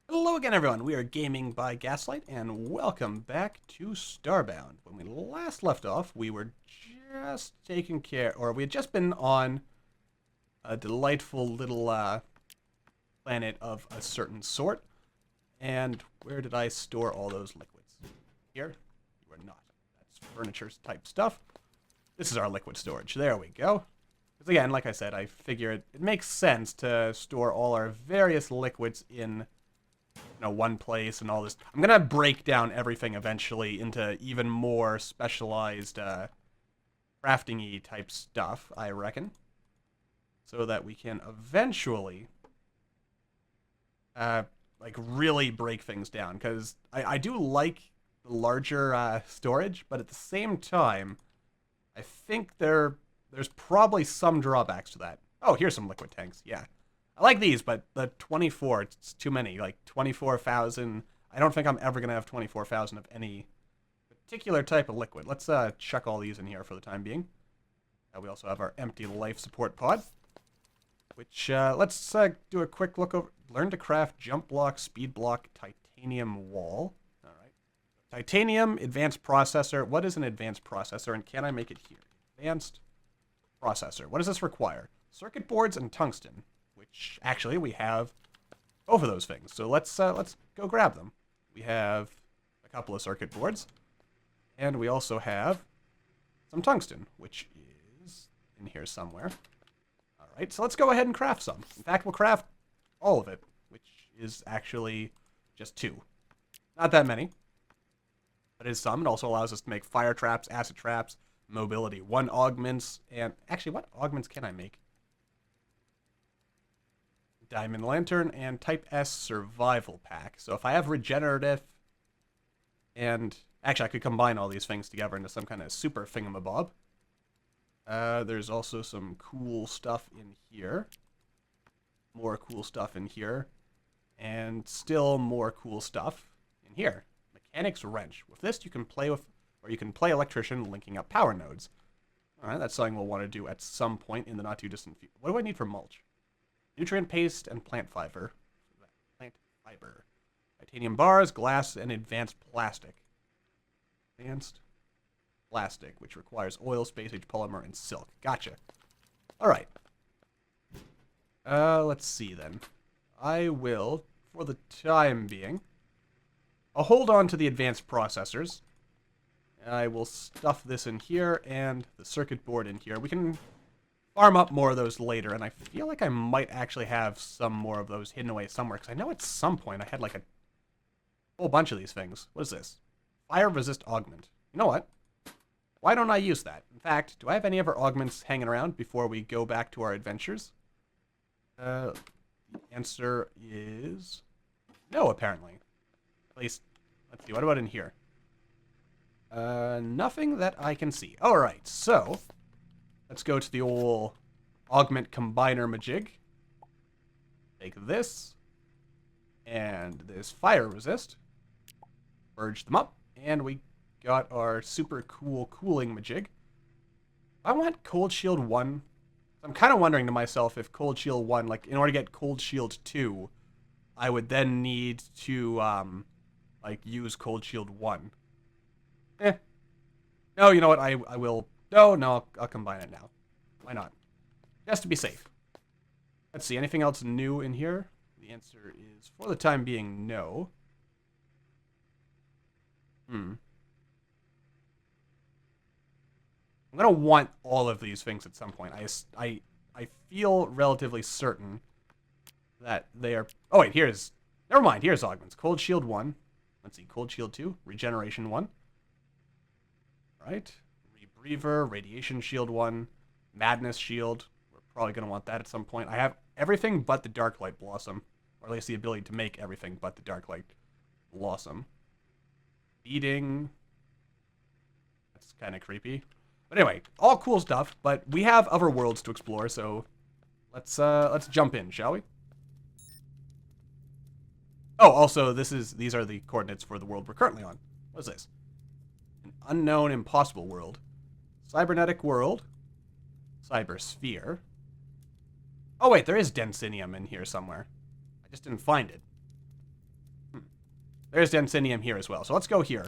Hello again, everyone. We are Gaming by Gaslight, and welcome back to Starbound. When we last left off, we were just taking care, or we had just been on a delightful little planet of a certain sort. And where did I store all those liquids? Here? You are not. That's furniture type stuff. This is our liquid storage. There we go. Because again, like I said, I figure it makes sense to store all our various liquids in one place and all this. I'm gonna break down everything eventually into even more specialized crafting-y type stuff, I reckon, so that we can eventually like really break things down. Because I do like the larger storage, but at the same time, I think there's probably some drawbacks to that. Oh, here's some liquid tanks. Yeah. I like these, but the 24, it's too many. Like 24,000. I don't think I'm ever going to have 24,000 of any particular type of liquid. Let's chuck all these in here for the time being. We also have our empty life support pod, which let's do a quick look over. Learn to craft jump block, speed block, titanium wall. All right. Titanium, advanced processor. What is an advanced processor, and can I make it here? Advanced processor. What does this require? Circuit boards and tungsten. Which actually we have both of those things. So let's go grab them. We have a couple of circuit boards, and we also have some tungsten, which is in here somewhere. All right, so let's go ahead and craft some. In fact, we'll craft all of it, which is actually just 2. Not that many, but it is some. It also allows us to make fire traps, acid traps, mobility 1 augments, and actually, what augments can I make? Diamond Lantern, and Type S Survival Pack. So if I have Regenerative, and actually I could combine all these things together into some kind of super thingamabob. There's also some cool stuff in here. More cool stuff in here. And still more cool stuff in here. Mechanics Wrench. With this you can play with, or you can play Electrician linking up power nodes. Alright, that's something we'll want to do at some point in the not too distant future. What do I need for mulch? Nutrient paste and plant fiber. Plant fiber. Titanium bars, glass, and advanced plastic. Advanced plastic, which requires oil, space-age polymer, and silk. Gotcha. Alright. Let's see then. I will, for the time being, I'll hold on to the advanced processors. I will stuff this in here and the circuit board in here. We can farm up more of those later, and I feel like I might actually have some more of those hidden away somewhere, because I know at some point I had like a whole bunch of these things. What is this? Fire resist augment. You know what? Why don't I use that? In fact, do I have any other augments hanging around before we go back to our adventures? The answer is no, apparently. At least, let's see, what about in here? Nothing that I can see. Alright, so let's go to the old Augment Combiner majig. Take this and this fire resist. Merge them up, and we got our super cool cooling majig. I want Cold Shield 1. I'm kind of wondering to myself if Cold Shield 1, like in order to get Cold Shield 2, I would then need to like use Cold Shield 1. No, you know what? I will. No, I'll combine it now. Why not? Just to be safe. Let's see, anything else new in here? The answer is, for the time being, no. I'm gonna want all of these things at some point. I feel relatively certain that they are... Oh, wait, here's... Never mind, here's augments. Cold Shield 1. Let's see, Cold Shield 2. Regeneration 1. Right. Rebreather, Radiation Shield 1, Madness Shield. We're probably going to want that at some point. I have everything but the Darklight Blossom, or at least the ability to make everything but the Darklight Blossom. Beating. That's kind of creepy. But anyway, all cool stuff, but we have other worlds to explore, so let's jump in, shall we? Oh, also, these are the coordinates for the world we're currently on. What is this? An unknown, impossible world. Cybernetic world. Cybersphere. Oh, wait, there is Densinium in here somewhere. I just didn't find it. There's Densinium here as well. So let's go here.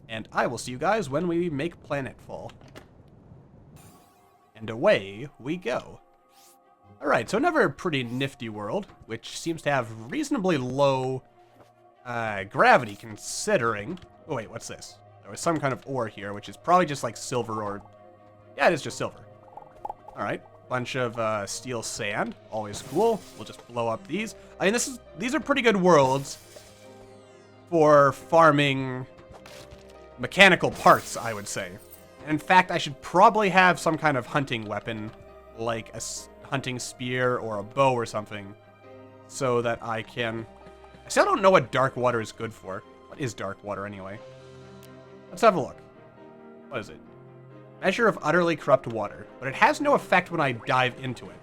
And I will see you guys when we make planetfall. And away we go. Alright, so another pretty nifty world, which seems to have reasonably low gravity considering... Oh wait, what's this? There was some kind of ore here, which is probably just like silver or... Yeah, it is just silver. Alright, bunch of steel sand, always cool. We'll just blow up these. I mean, these are pretty good worlds for farming mechanical parts, I would say. In fact, I should probably have some kind of hunting weapon, like a hunting spear or a bow or something, so that I can... I still don't know what dark water is good for. What is dark water, anyway? Let's have a look. What is it? Measure of utterly corrupt water, but it has no effect when I dive into it.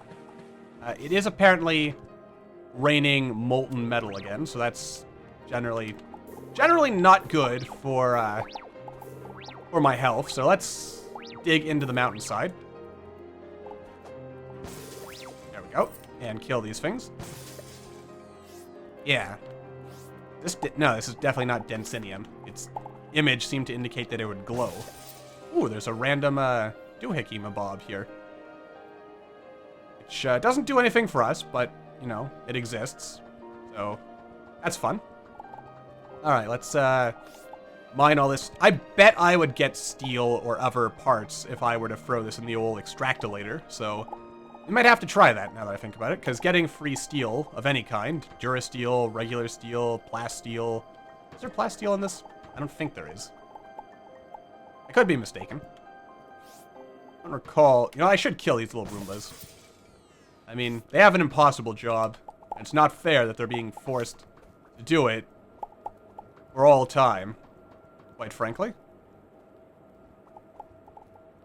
It is apparently raining molten metal again, so that's generally not good for my health. So let's dig into the mountainside. There we go, and kill these things. Yeah, this is definitely not Densinium. Its image seemed to indicate that it would glow. Ooh, there's a random doohickey mabob here. Which doesn't do anything for us, but, you know, it exists. So, that's fun. Alright, let's mine all this. I bet I would get steel or other parts if I were to throw this in the old extractolator. So, we might have to try that now that I think about it, because getting free steel of any kind, Durasteel, regular steel, plasteel... Is there plasteel in this? I don't think there is. I could be mistaken. I don't recall... You know, I should kill these little Roombas. I mean, they have an impossible job. And it's not fair that they're being forced to do it for all time, quite frankly.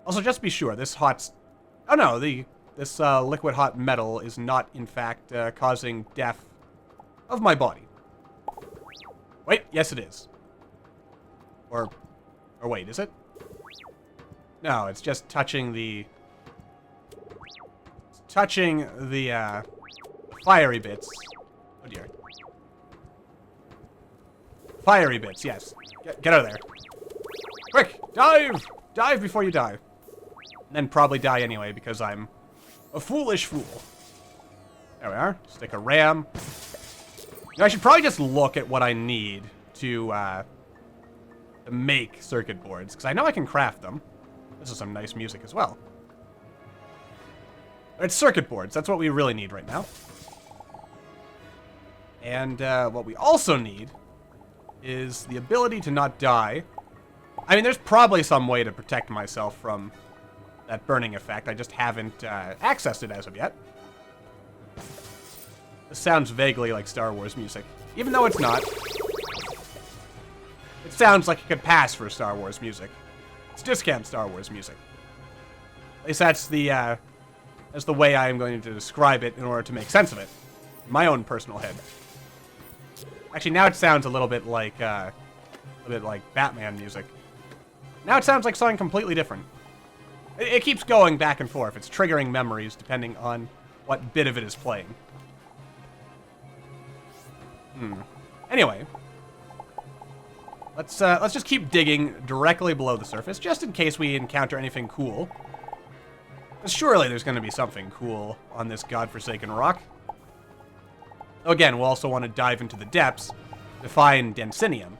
Also, just be sure, this hot... Oh no, this liquid hot metal is not, in fact, causing death of my body. Wait, yes it is. Or wait, is it? No, it's just touching the... It's touching the fiery bits. Oh dear. Fiery bits, yes. Get out of there. Quick, dive! Dive before you die. And then probably die anyway, because I'm a foolish fool. There we are. Stick a ram. You know, I should probably just look at what I need to make circuit boards, because I know I can craft them. This is some nice music as well. But it's circuit boards. That's what we really need right now. And what we also need is the ability to not die. I mean, there's probably some way to protect myself from that burning effect. I just haven't accessed it as of yet. This sounds vaguely like Star Wars music, even though it's not. It sounds like it could pass for Star Wars music. It's discount Star Wars music. At least that's the way I am going to describe it in order to make sense of it. In my own personal head. Actually, now it sounds a little bit like Batman music. Now it sounds like something completely different. It keeps going back and forth. It's triggering memories depending on what bit of it is playing. Anyway, let's just keep digging directly below the surface, just in case we encounter anything cool. Because surely there's going to be something cool on this godforsaken rock. Again, we'll also want to dive into the depths to find Densinium.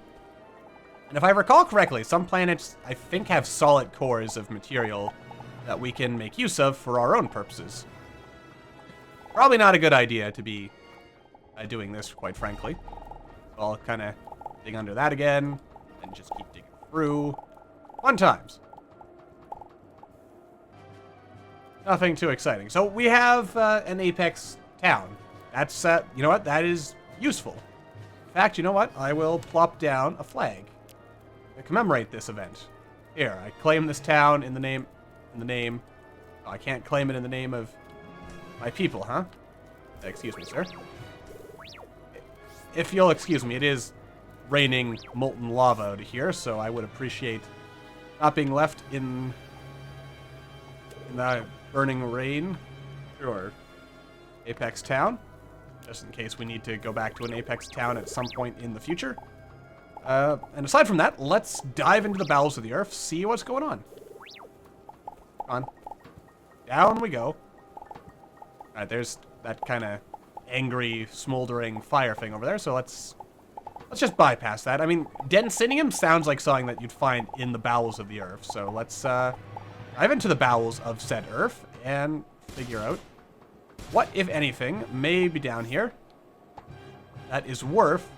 And if I recall correctly, some planets, I think, have solid cores of material that we can make use of for our own purposes. Probably not a good idea to be doing this, quite frankly. So I'll kind of dig under that again, and just keep digging through. Fun times. Nothing too exciting. So we have an Apex town. That's, you know what, that is useful. In fact, you know what, I will plop down a flag to commemorate this event. Here, I claim this town in the name... Oh, I can't claim it in the name of my people, huh? Excuse me, sir. If you'll excuse me, it is raining molten lava out here, so I would appreciate not being left in the burning rain. Sure. Apex Town. just in case we need to go back to an Apex town at some point in the future. And aside from that, let's dive into the bowels of the earth, see what's going on. Come on. Down we go. Alright, there's that kind of angry, smoldering fire thing over there, so let's just bypass that. I mean, Densinium sounds like something that you'd find in the bowels of the earth, so let's dive into the bowels of said earth and figure out what, if anything, may be down here that is worth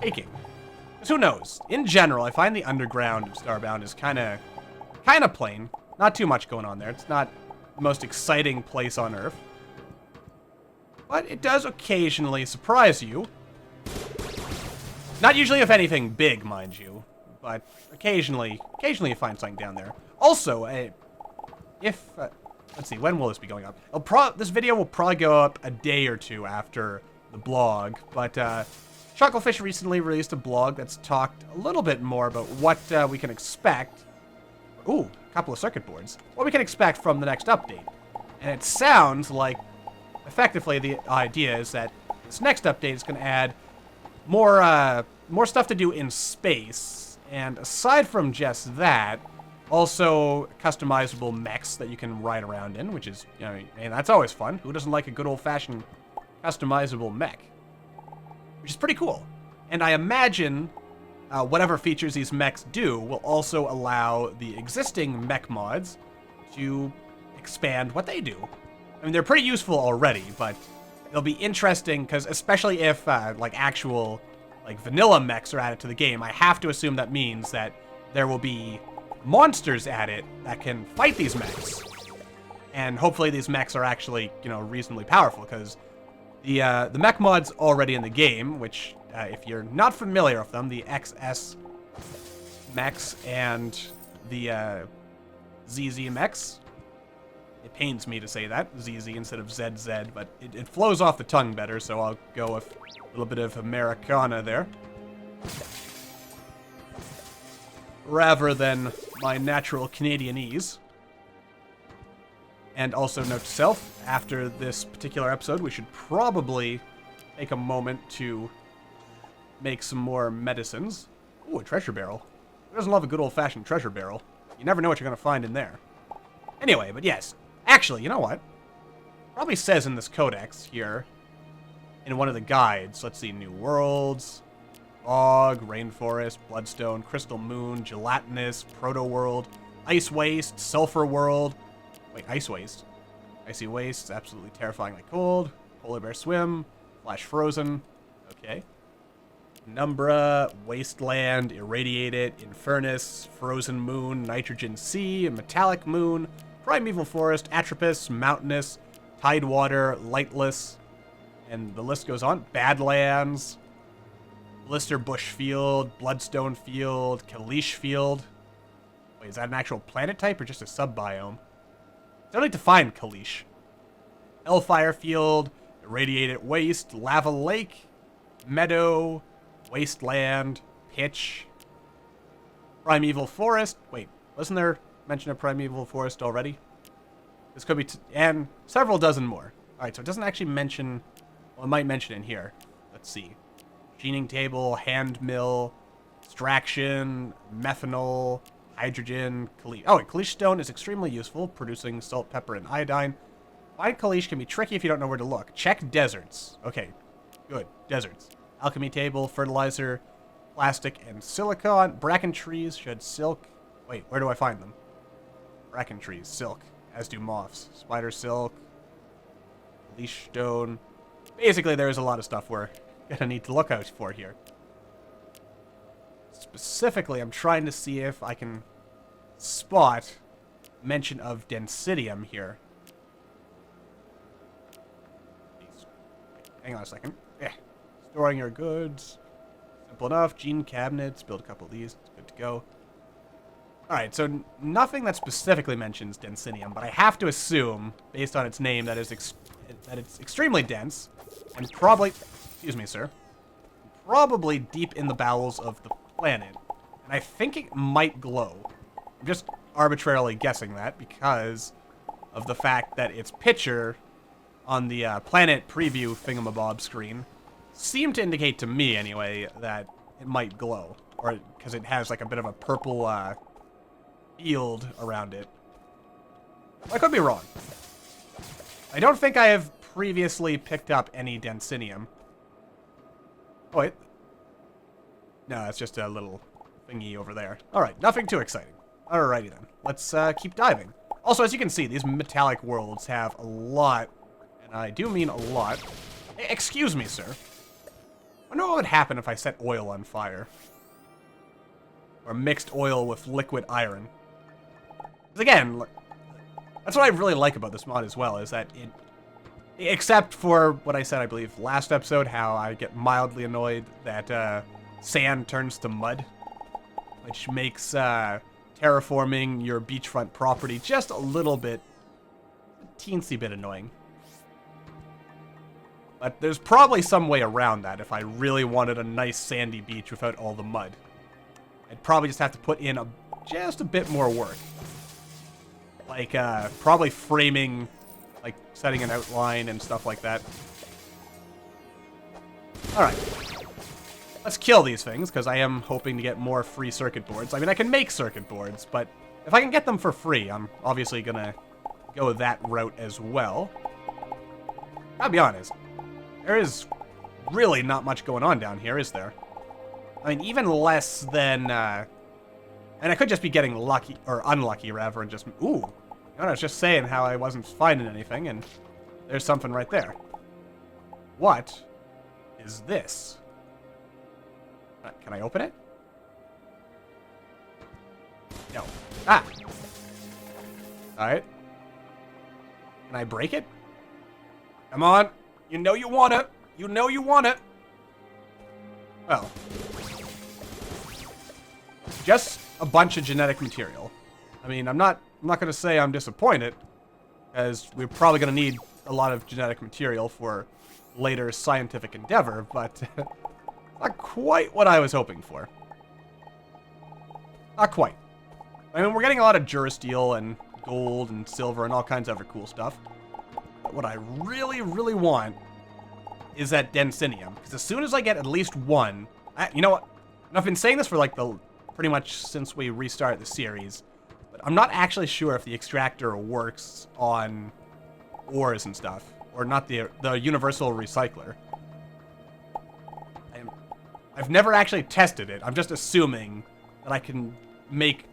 taking. Because who knows? In general, I find the underground of Starbound is kind of plain. Not too much going on there. It's not the most exciting place on Earth. But it does occasionally surprise you. Not usually if anything big, mind you. But occasionally you find something down there. Also, let's see, when will this be going up? This video will probably go up a day or two after the blog. But Chucklefish recently released a blog that's talked a little bit more about what we can expect. Ooh, a couple of circuit boards. What we can expect from the next update. And it sounds like, effectively, the idea is that this next update is going to add more stuff to do in space. And aside from just that, also customizable mechs that you can ride around in, which is, you know, and that's always fun. Who doesn't like a good old-fashioned customizable mech? Which is pretty cool. And I imagine whatever features these mechs do will also allow the existing mech mods to expand what they do. I mean, they're pretty useful already, but it'll be interesting because especially if like actual like vanilla mechs are added to the game, I have to assume that means that there will be monsters added that can fight these mechs. And hopefully these mechs are actually, you know, reasonably powerful, because the mech mods already in the game, which if you're not familiar with them, the XS mechs and the ZZ mechs. It pains me to say that, ZZ instead of ZZ, but it flows off the tongue better, so I'll go with a little bit of Americana there. Rather than my natural Canadianese. And also note to self, after this particular episode, we should probably take a moment to make some more medicines. Ooh, a treasure barrel. Who doesn't love a good old-fashioned treasure barrel? You never know what you're going to find in there. Anyway, but yes. Actually, you know what? Probably says in this codex here, in one of the guides, let's see, New Worlds, Bog, Rainforest, Bloodstone, Crystal Moon, Gelatinous, Proto-World, Ice Waste, Sulfur World. Wait, Ice Waste. Icy Waste, absolutely terrifyingly cold. Polar Bear Swim, Flash Frozen. Okay. Numbra, Wasteland, Irradiated, Infernus, Frozen Moon, Nitrogen Sea, Metallic Moon, Primeval Forest, Atropos, Mountainous, Tidewater, Lightless, and the list goes on. Badlands, Blister Bush Field, Bloodstone Field, Kalish Field. Wait, is that an actual planet type or just a sub-biome? Don't need to find Kalish. Hellfire Field, Irradiated Waste, Lava Lake, Meadow, Wasteland, Pitch, Primeval Forest. Wait, wasn't there mention of Primeval Forest already? This could be, and several dozen more. Alright, so it doesn't actually mention, well, it might mention in here. Let's see. Machining table, hand mill, extraction, methanol, hydrogen, Kalish. Oh, wait, Kalish stone is extremely useful, producing salt, pepper, and iodine. Find Kalish can be tricky if you don't know where to look. Check deserts. Okay, good. Deserts. Alchemy table, fertilizer, plastic, and silicon. Bracken trees shed silk. Wait, where do I find them? Bracken trees, silk, as do moths. Spider silk, leash stone. Basically, there's a lot of stuff we're gonna need to look out for here. Specifically, I'm trying to see if I can spot mention of Densinium here. Hang on a second. Yeah. Storing your goods. Simple enough. Gene cabinets. Build a couple of these. It's good to go. Alright, so nothing that specifically mentions Densinium, but I have to assume, based on its name, that it's extremely dense, and probably, excuse me, sir, probably deep in the bowels of the planet. And I think it might glow. I'm just arbitrarily guessing that because of the fact that its picture on the planet preview thingamabob screen seemed to indicate to me, anyway, that it might glow. Or because it has like a bit of a purple field around it. I could be wrong. I don't think I have previously picked up any Densinium. Oh, wait. No, it's just a little thingy over there. Alright, nothing too exciting. Alrighty then. Let's keep diving. Also, as you can see, these metallic worlds have a lot, and I do mean a lot. Excuse me, sir. I wonder what would happen if I set oil on fire. Or mixed oil with liquid iron. Because again, that's what I really like about this mod as well, is that it... Except for what I said, I believe, last episode, how I get mildly annoyed that sand turns to mud. Which makes terraforming your beachfront property just a little bit... a teensy bit annoying. But there's probably some way around that if I really wanted a nice sandy beach without all the mud. I'd probably just have to put in just a bit more work. Like, probably framing, like, setting an outline and stuff like that. Alright. Let's kill these things, because I am hoping to get more free circuit boards. I mean, I can make circuit boards, but if I can get them for free, I'm obviously gonna go that route as well. I'll be honest. There is really not much going on down here, is there? I mean, even less than, and I could just be getting lucky, or unlucky, rather, and just, ooh. I was just saying how I wasn't finding anything, and there's something right there. What is this? Can I open it? No. Ah! Alright. Can I break it? Come on! You know you want it! You know you want it! Well. Just a bunch of genetic material. I mean, I'm not going to say I'm disappointed, as we're probably going to need a lot of genetic material for later scientific endeavor, but not quite what I was hoping for. Not quite. I mean, we're getting a lot of Durasteel and gold and silver and all kinds of other cool stuff. But what I really, really want is that Densinium, because as soon as I get at least one, you know what? And I've been saying this for like pretty much since we restarted the series, but I'm not actually sure if the extractor works on ores and stuff, or not the universal recycler. I've never actually tested it. I'm just assuming that I can make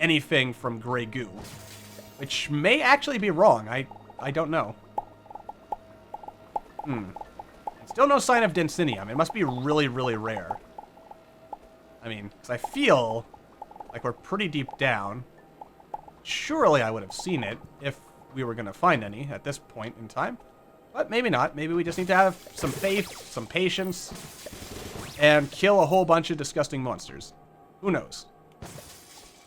anything from gray goo, which may actually be wrong. I don't know. Still no sign of Densinium. It must be really, really rare. I mean, because I feel like we're pretty deep down. Surely I would have seen it if we were going to find any at this point in time. But maybe not. Maybe we just need to have some faith, some patience, and kill a whole bunch of disgusting monsters. Who knows?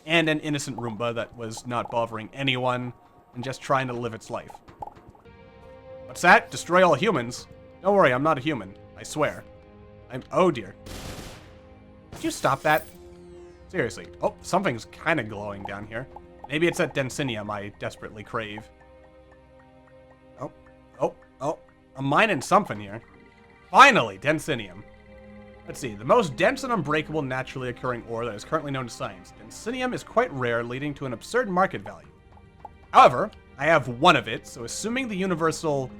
And an innocent Roomba that was not bothering anyone and just trying to live its life. What's that? Destroy all humans? Don't worry, I'm not a human. I swear. Oh dear. Could you stop that? Seriously. Oh, something's kind of glowing down here. Maybe it's that Densinium I desperately crave. Oh. I'm mining something here. Finally, Densinium. Let's see. The most dense and unbreakable naturally occurring ore that is currently known to science. Densinium is quite rare, leading to an absurd market value. However, I have one of it, so assuming the universal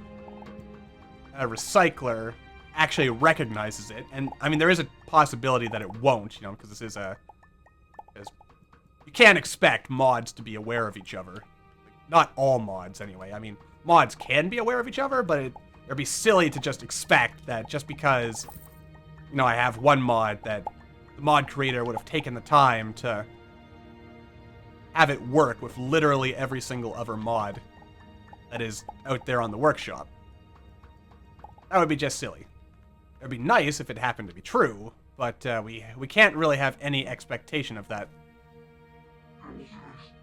recycler actually recognizes it, and I mean, there is a possibility that it won't, you know, because this is you can't expect mods to be aware of each other. Not all mods, anyway. I mean, mods can be aware of each other, but it'd be silly to just expect that just because, you know, I have one mod that the mod creator would have taken the time to have it work with literally every single other mod that is out there on the workshop. That would be just silly. It would be nice if it happened to be true, but we can't really have any expectation of that.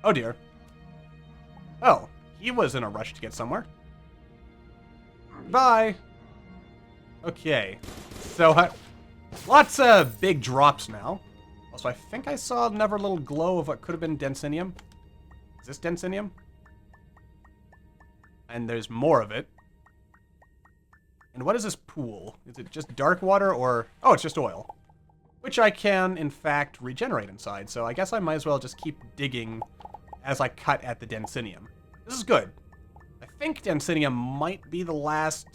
Oh dear. Oh, he was in a rush to get somewhere. Bye. Okay, so lots of big drops now. Also, I think I saw another little glow of what could have been Densinium. Is this Densinium? And there's more of it. And what is this pool? Is it just dark water or... Oh, it's just oil. Which I can, in fact, regenerate inside. So I guess I might as well just keep digging as I cut at the Densinium. This is good. I think Densinium might be the last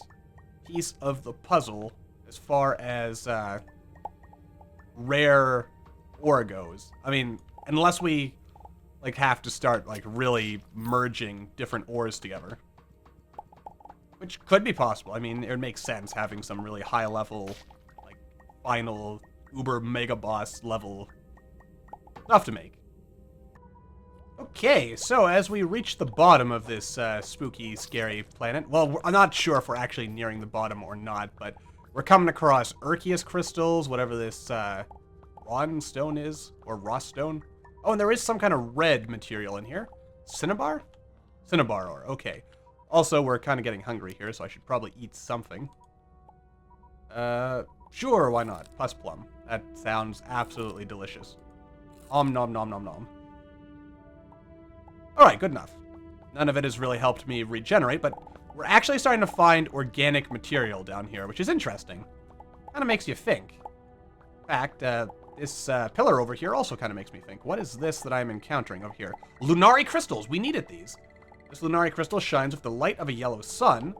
piece of the puzzle as far as rare ore goes. I mean, unless we like have to start like really merging different ores together. Which could be possible. I mean, it would make sense having some really high level, like, final uber mega boss level stuff to make. Okay, so as we reach the bottom of this spooky, scary planet, well, I'm not sure if we're actually nearing the bottom or not, but we're coming across Urkius crystals, whatever this Ron stone is, or Ross stone. Oh, and there is some kind of red material in here. Cinnabar? Cinnabar ore, okay. Also, we're kind of getting hungry here, so I should probably eat something. Sure, why not? Pus plum. That sounds absolutely delicious. Om nom nom nom nom. Alright, good enough. None of it has really helped me regenerate, but we're actually starting to find organic material down here, which is interesting. Kind of makes you think. In fact, this pillar over here also kind of makes me think. What is this that I'm encountering over here? Lunari crystals! We needed these! This Lunari crystal shines with the light of a yellow sun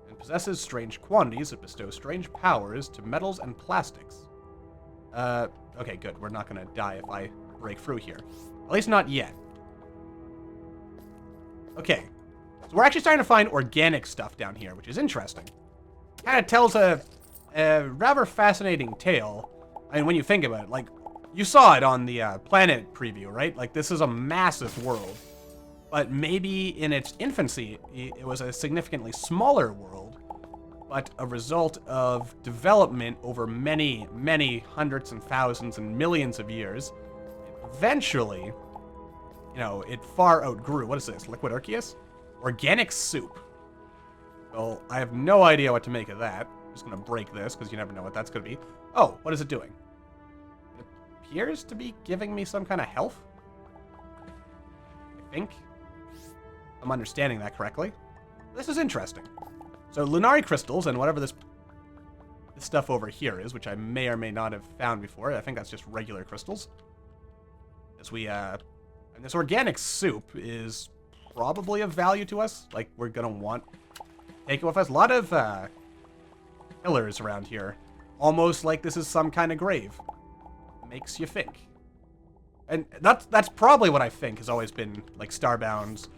and possesses strange quantities that bestow strange powers to metals and plastics. Okay, good. We're not going to die if I break through here. At least not yet. Okay. So we're actually starting to find organic stuff down here, which is interesting. Kind of tells a rather fascinating tale. I mean, when you think about it, like, you saw it on the planet preview, right? Like, this is a massive world. But maybe in its infancy, it was a significantly smaller world, but a result of development over many, many hundreds and thousands and millions of years. Eventually, you know, it far outgrew. What is this? Liquid Urkius? Organic soup. Well, I have no idea what to make of that. I'm just going to break this, because you never know what that's going to be. Oh, what is it doing? It appears to be giving me some kind of health. I think. I'm understanding that correctly. This is interesting. So Lunari crystals and whatever this stuff over here is, which I may or may not have found before. I think that's just regular crystals. As we and this organic soup is probably of value to us. Like, we're gonna want to take it with us. A lot of pillars around here, almost like this is some kind of grave. Makes you think. And that's probably what I think has always been like Starbound's.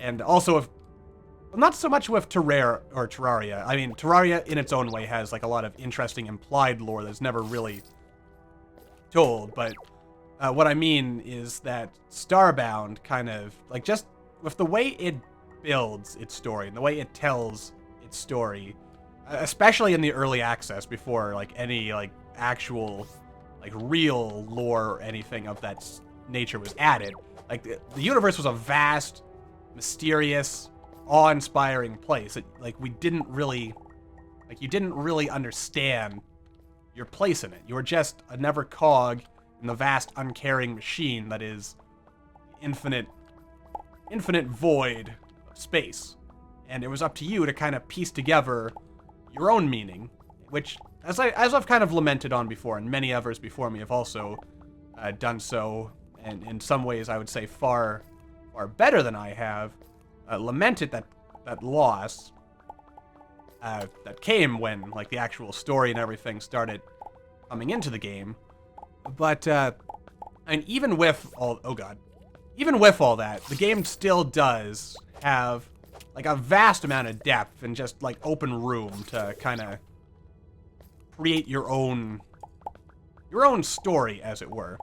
And also, if not so much with Terraria. I mean, Terraria in its own way has like a lot of interesting implied lore that's never really told. But what I mean is that Starbound kind of like just with the way it builds its story and the way it tells its story, especially in the early access before like any like actual like real lore or anything of that nature was added. Like the universe was a vast, mysterious, awe-inspiring place that like you didn't really understand your place in it. You were just another cog in the vast, uncaring machine that is infinite void of space. And it was up to you to kind of piece together your own meaning, which as I've kind of lamented on before, and many others before me have also done so, and in some ways I would say far better than I have, lamented that loss that came when like the actual story and everything started coming into the game. But and even with all that, the game still does have like a vast amount of depth and just like open room to kind of create your own story, as it were.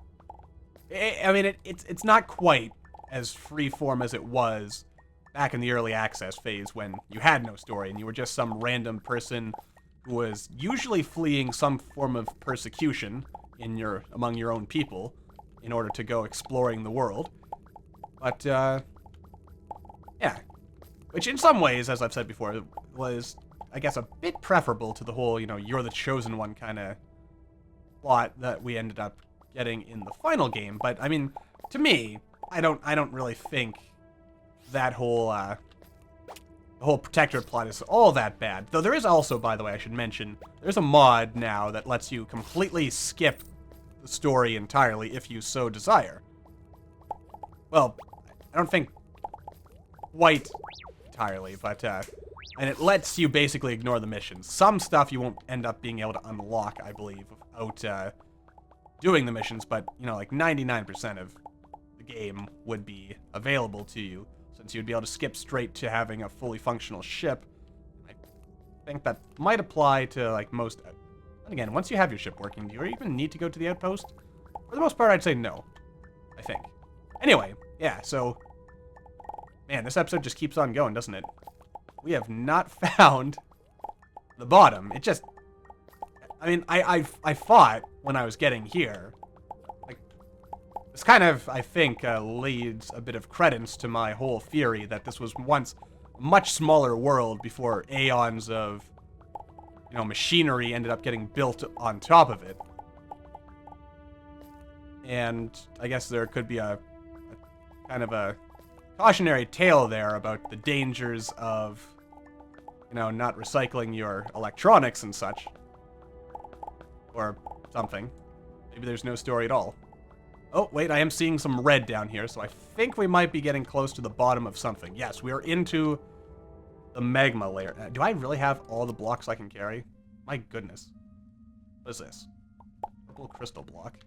I mean, it's not quite as freeform as it was back in the early access phase when you had no story and you were just some random person who was usually fleeing some form of persecution among your own people in order to go exploring the world. But yeah, which in some ways, as I've said before, was I guess a bit preferable to the whole, you know, you're the chosen one kind of plot that we ended up getting in the final game. But I mean, to me, I don't really think that whole the whole protectorate plot is all that bad. Though there is also, by the way, I should mention, there's a mod now that lets you completely skip the story entirely if you so desire. Well, I don't think quite entirely, but, and it lets you basically ignore the missions. Some stuff you won't end up being able to unlock, I believe, without, doing the missions, but, you know, like 99% of the game would be available to you, since you'd be able to skip straight to having a fully functional ship. I think that might apply to, like, most... And again, once you have your ship working, do you even need to go to the outpost? For the most part, I'd say no. I think. Anyway, yeah, so... Man, this episode just keeps on going, doesn't it? We have not found the bottom. It just... I mean, I thought when I was getting here... Like, this kind of, I think, leads a bit of credence to my whole theory that this was once a much smaller world before aeons of, you know, machinery ended up getting built on top of it. And I guess there could be a kind of a cautionary tale there about the dangers of, you know, not recycling your electronics and such. Or something. Maybe there's no story at all. Oh, wait, I am seeing some red down here, so I think we might be getting close to the bottom of something. Yes, we are into the magma layer. Do I really have all the blocks I can carry? My goodness. What is this? Purple crystal block.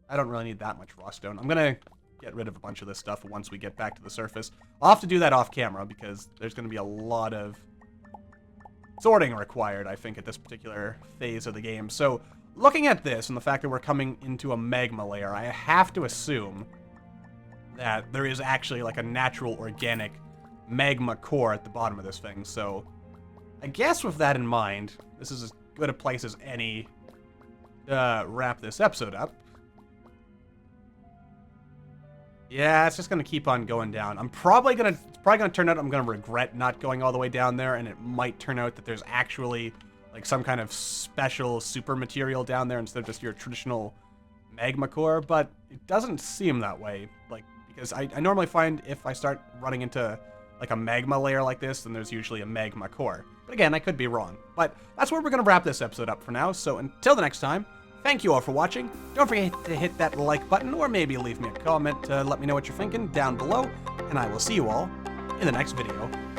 I don't really need that much raw stone. I'm gonna get rid of a bunch of this stuff once we get back to the surface. I'll have to do that off camera because there's gonna be a lot of sorting required, I think, at this particular phase of the game. So, looking at this and the fact that we're coming into a magma layer, I have to assume that there is actually like a natural organic magma core at the bottom of this thing. So, I guess with that in mind, this is as good a place as any to wrap this episode up. Yeah, it's just gonna keep on going down. It's probably gonna turn out I'm gonna regret not going all the way down there, and it might turn out that there's actually like some kind of special super material down there instead of just your traditional magma core, but it doesn't seem that way. Like, because I normally find if I start running into like a magma layer like this, then there's usually a magma core. But again, I could be wrong. But that's where we're gonna wrap this episode up for now. So until the next time, thank you all for watching. Don't forget to hit that like button, or maybe leave me a comment to let me know what you're thinking down below, and I will see you all in the next video.